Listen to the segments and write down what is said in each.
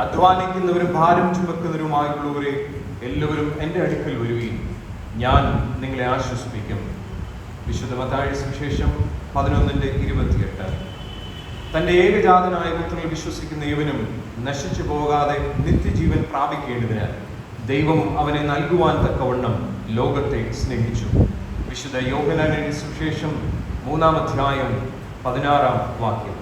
അധ്വാനിക്കുന്നവരും ഭാരം ചുമക്കുന്നവരുമായുള്ളവരെ എല്ലാവരും എൻ്റെ അടുക്കൽ വരുവീൻ, ഞാൻ നിങ്ങളെ ആശ്വസിപ്പിക്കും. വിശുദ്ധ മത്തായി സുവിശേഷം 11:28. തൻ്റെ ഏകജാതനായ പുത്രനിൽ വിശ്വസിക്കുന്ന ഇവനും നശിച്ചു പോകാതെ നിത്യജീവൻ പ്രാപിക്കേണ്ടതിന് ദൈവം അവനെ നൽകുവാൻ തക്കവണ്ണം ലോകത്തെ സ്നേഹിച്ചു. വിശുദ്ധ യോഹന്നാന്റെ സുവിശേഷം 3:16.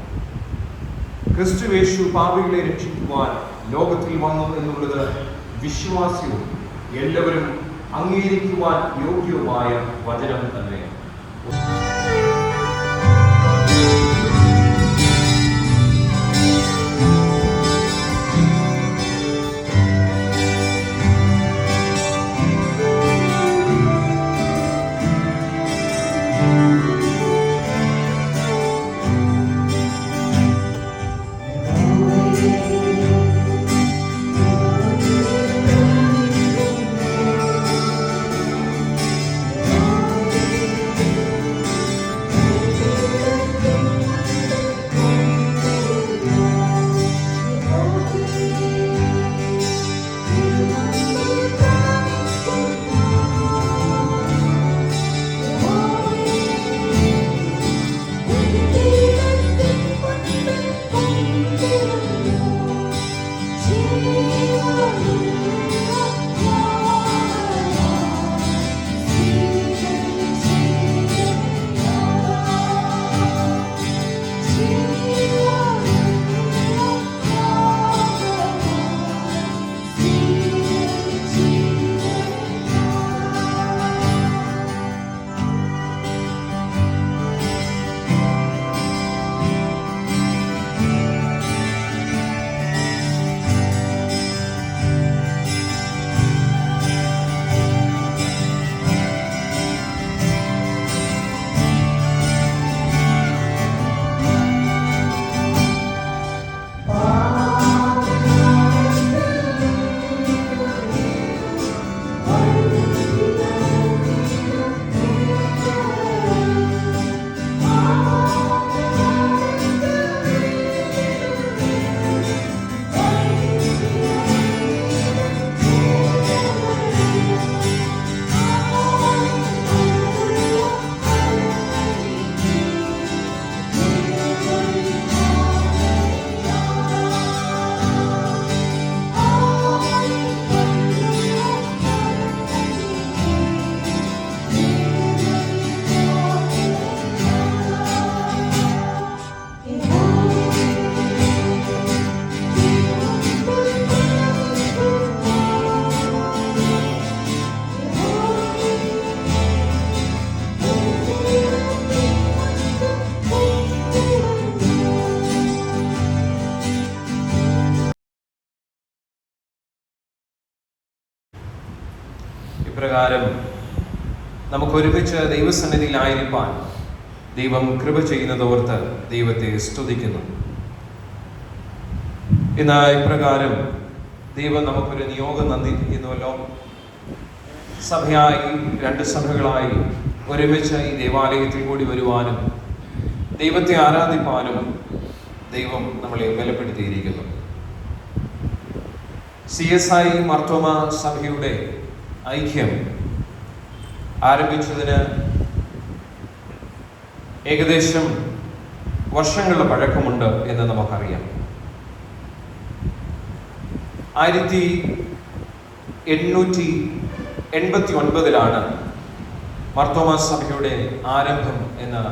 ക്രിസ്തുയേശു പാപികളെ രക്ഷിക്കുവാൻ ലോകത്തിൽ വന്നു എന്നുള്ളത് വിശ്വാസ്യവും എല്ലാവരും അംഗീകരിക്കുവാൻ യോഗ്യവുമായ വചനം തന്നെ. ഇപ്രകാരം നമുക്കൊരുമിച്ച് ദൈവസന്നിധിയിലായിരിക്കാൻ ദൈവം കൃപ ചെയ്യുന്നതോർത്ത് ദൈവത്തെ സ്തുതിക്കുന്നു. ഇന്ന് ഇപ്രകാരം ദൈവം നമുക്കൊരു നിയോഗം നൽകിയിരിക്കുന്നുവല്ലോ. സഭയായി 2 സഭകളായി ഒരുമിച്ച് ഈ ദേവാലയത്തിൽ കൂടി വരുവാനും ദൈവത്തെ ആരാധിപ്പാനും ദൈവം നമ്മളെ ബലപ്പെടുത്തിയിരിക്കുന്നു. CSI മാർത്തോമ സഭയുടെ ഐക്യം ആരംഭിച്ചതിന് ഏകദേശം വർഷങ്ങളുടെ പഴക്കമുണ്ട് എന്ന് നമുക്കറിയാം. 1889 മാർത്തോമ സഭയുടെ ആരംഭം എന്ന്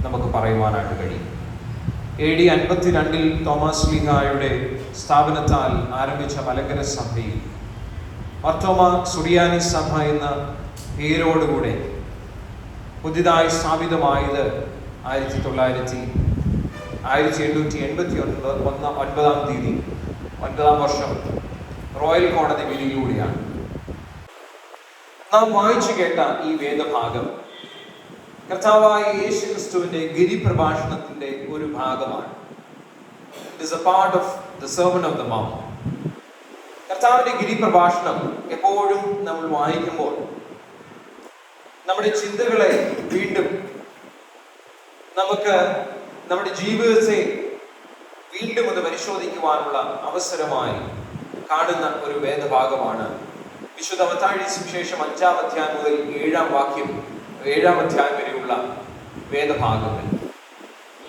നമുക്ക് പറയുവാനായിട്ട് കഴിയും. AD 52 തോമസ് ലീഹായുടെ സ്ഥാപനത്താൽ ആരംഭിച്ച മലങ്കര സഭയിൽ മാർത്തോമ സുറിയാനി സഭ എന്ന പേരോടുകൂടെ പുതിയതായി സ്ഥാപിതമായത് 1889 9-ാം വർഷം റോയൽ കോടതി വിധിയിലൂടെയാണ്. നാം വായിച്ചു കേട്ട ഈ വേദഭാഗം കർത്താവായ യേശു ക്രിസ്തുവിന്റെ ഗിരിപ്രഭാഷണത്തിന്റെ ഒരു ഭാഗമാണ്. It is a part of the Sermon of the Mount. കർത്താവിന്റെ ഗിരിപ്രഭാഷണം എപ്പോഴും നമ്മൾ വായിക്കുമ്പോൾ നമ്മുടെ ചിന്തകളെ വീണ്ടും നമുക്ക് നമ്മുടെ ജീവിതത്തെ വീണ്ടും അത് പരിശോധിക്കുവാനുള്ള അവസരമായി കാണുന്ന ഒരു വേദഭാഗമാണ് വിശുദ്ധ മത്തായി സുവിശേഷം 5-ാം അധ്യായം മുതൽ 7-ാം അധ്യായം വരെയുള്ള വേദഭാഗങ്ങൾ.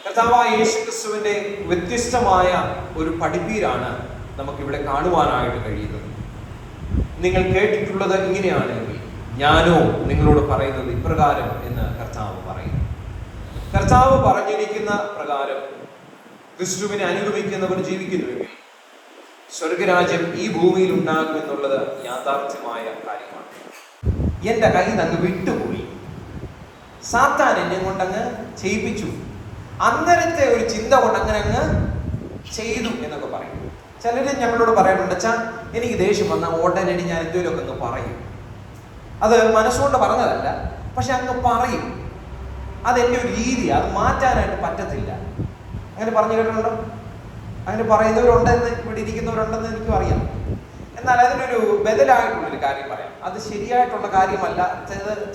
കർത്താവായ യേശുക്രിസ്തുവിന്റെ വ്യത്യസ്തമായ ഒരു പഠിപ്പീരാണ് നമുക്കിവിടെ കാണുവാനായിട്ട് കഴിയുന്നത്. നിങ്ങൾ കേട്ടിട്ടുള്ളത് ഇങ്ങനെയാണെങ്കിൽ ഞാനോ നിങ്ങളോട് പറയുന്നത് ഇപ്രകാരം എന്ന് കർത്താവ് പറയുന്നു. കർത്താവ് പറഞ്ഞിരിക്കുന്ന പ്രകാരം ക്രിസ്തുവിനെ അനുഗമിക്കുന്നവർ ജീവിക്കുന്നുവെങ്കിൽ സ്വർഗരാജ്യം ഈ ഭൂമിയിൽ ഉണ്ടാകുമെന്നുള്ളത് യാഥാർത്ഥ്യമായ കാര്യമാണ്. എൻ്റെ കയ്യിൽ നിന്ന് അങ്ങ് വിട്ടുപോയി, സാത്താൻ എന്നെ കൊണ്ടങ്ങ് ചെയ്യിപ്പിച്ചു, അന്നേരത്തെ ഒരു ചിന്ത കൊണ്ട് അങ്ങനെ അങ്ങ് ചെയ്തു എന്നൊക്കെ പറയും. ചിലര് ഞങ്ങളോട് പറയാറുണ്ട്, അച്ഛാ എനിക്ക് ദേഷ്യം വന്നാൽ ഓട്ടനടി ഞാൻ എന്തെങ്കിലുമൊക്കെ ഒന്ന് പറയും. അത് മനസ്സുകൊണ്ട് പറഞ്ഞതല്ല, പക്ഷെ അങ്ങ് പറയും. അതെൻ്റെ ഒരു രീതിയാണ്, അത് മാറ്റാനായിട്ട് പറ്റത്തില്ല. അങ്ങനെ പറഞ്ഞു കേട്ടിട്ടുണ്ടോ? അങ്ങനെ പറയുന്നവരുണ്ടെന്ന് ഇവിടെ ഇരിക്കുന്നവരുണ്ടെന്ന് എനിക്കും അറിയാം. എന്നാൽ അതിനൊരു ബദലായിട്ടുള്ളൊരു കാര്യം പറയാം. അത് ശരിയായിട്ടുള്ള കാര്യമല്ല,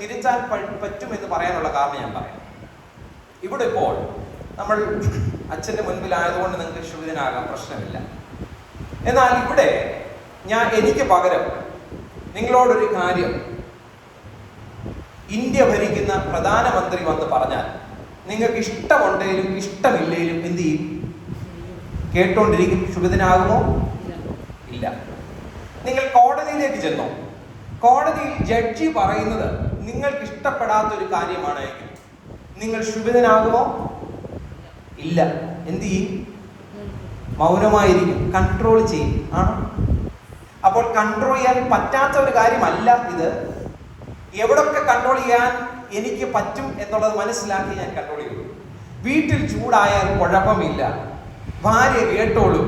തിരുത്താൻ പറ്റുമെന്ന് പറയാനുള്ള കാരണം ഞാൻ പറയാം. ഇവിടെ ഇപ്പോൾ നമ്മൾ അച്ഛൻ്റെ മുൻപിലായതുകൊണ്ട് നിങ്ങൾക്ക് ശുഭിതനാകാൻ പ്രശ്നമില്ല. എന്നാൽ ഇവിടെ എനിക്ക് പകരം നിങ്ങളോടൊരു കാര്യം ഇന്ത്യ ഭരിക്കുന്ന പ്രധാനമന്ത്രി വന്ന് പറഞ്ഞാൽ നിങ്ങൾക്ക് ഇഷ്ടമുണ്ടെങ്കിലും ഇഷ്ടമില്ലെങ്കിലും എന്ത് ചെയ്യും? കേട്ടോണ്ടിരിക്കും. ശുഭിതനാകുമോ? ഇല്ല. നിങ്ങൾ കോടതിയിലേക്ക് ചെന്നോ, കോടതിയിൽ ജഡ്ജി പറയുന്നത് നിങ്ങൾക്ക് ഇഷ്ടപ്പെടാത്തൊരു കാര്യമാണ് എങ്കിൽ നിങ്ങൾ ശുഭിതനാകുമോ? ഇല്ല. എന്ത് ചെയ്യും? മൗനമായിരിക്കും, കൺട്രോൾ ചെയ്യും. ആണോ? അപ്പോൾ കൺട്രോൾ ചെയ്യാൻ പറ്റാത്ത ഒരു കാര്യമല്ല ഇത്. എവിടൊക്കെ കൺട്രോൾ ചെയ്യാൻ എനിക്ക് പറ്റും എന്നുള്ളത് മനസ്സിലാക്കി ഞാൻ കൺട്രോൾ ചെയ്തു. വീട്ടിൽ ചൂടായാൽ കുഴപ്പമില്ല, ഭാര്യ കേട്ടോളും,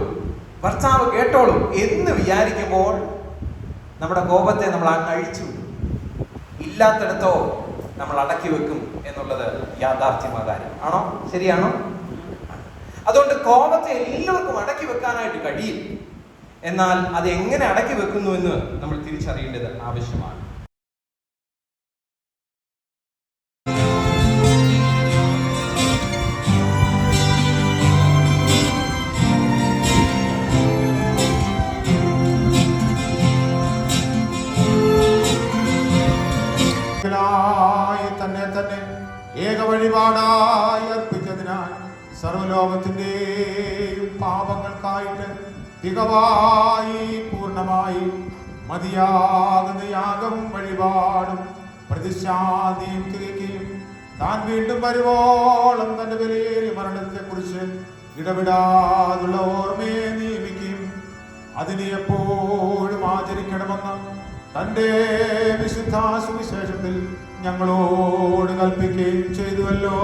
ഭർത്താവ് കേട്ടോളും എന്ന് വിചാരിക്കുമ്പോൾ നമ്മുടെ കോപത്തെ നമ്മൾ അഴിച്ചു വിടും. ഇല്ലാത്തിടത്തോ നമ്മൾ അടക്കി വെക്കും എന്നുള്ളത് യാഥാർത്ഥ്യമായ കാര്യം ആണോ? ശരിയാണോ? അതുകൊണ്ട് കോപത്തെ എല്ലാവർക്കും അടക്കി വെക്കാനായിട്ട് കഴിയും. എന്നാൽ അത് എങ്ങനെ അടക്കി വെക്കുന്നു എന്ന് നമ്മൾ തിരിച്ചറിയേണ്ടത് ആവശ്യമാണ്. തന്നെ ഏക വഴിപാടായി അർപ്പിച്ചതിനാൽ സർവലോകത്തിന്റെയും പാപങ്ങൾക്കായിട്ട് തികവായി പൂർണ്ണമായി മതിയാകുന്ന യാഗം വഴിപാടും പ്രതിശാന്തിയും തികയ്ക്കുകയും താൻ വീണ്ടും വരുവോളം തന്റെ വിലയേറിയ മരണത്തെ കുറിച്ച് ഇടപെടാതുള്ള ഓർമ്മയെ നിയമിക്കുകയും അതിനെ എപ്പോഴും ആചരിക്കണമെന്ന് തന്റെ വിശുദ്ധ സുവിശേഷത്തിൽ ഞങ്ങളോട് കൽപ്പിക്കുകയും ചെയ്തുവല്ലോ.